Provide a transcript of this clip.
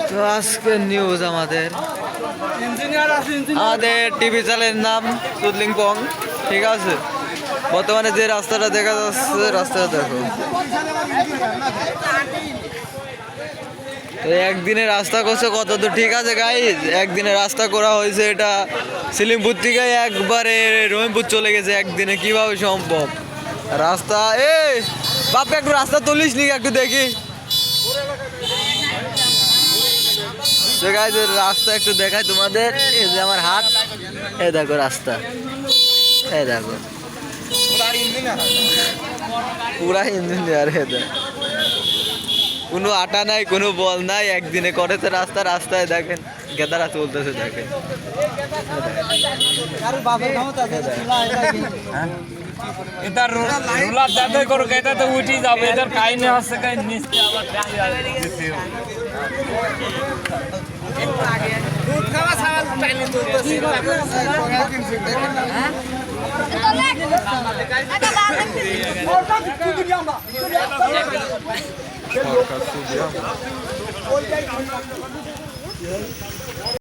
তো আজকের নিউজ আমাদের টিভি চ্যানেলের নাম সুদলিং পং, ঠিক আছে। বর্তমানে যে রাস্তাটা দেখা যাচ্ছে, রাস্তাটা দেখো। একদিনের রাস্তা করছে কত দূর, ঠিক আছে গাইজ। একদিনে রাস্তা করা হয়েছে, এটা সিলিমপুর থেকে একবারে রহিমপুর চলে গেছে একদিনে, কিভাবে সম্ভব? রাস্তা বাপ একটু রাস্তা তুলিস নি, একটু দেখি। রাস্তা একটু দেখায় তোমাদের, এই যে আমার হাত, এই দেখো রাস্তা, এই দেখো পুরা ইঞ্জিনিয়ার। কোনো আটা নাই, কোনো বল নাই, একদিনে করেছে রাস্তা। রাস্তায় দেখেন গেদারা চলতেছে, দেখেন। এটার রুলার যাতে করুক, এটা তো উঠি যাবে। এটার কাহিনী হচ্ছে নিচে আবার দুধ খাওয়া ছাগল টাইনে চলতেছে।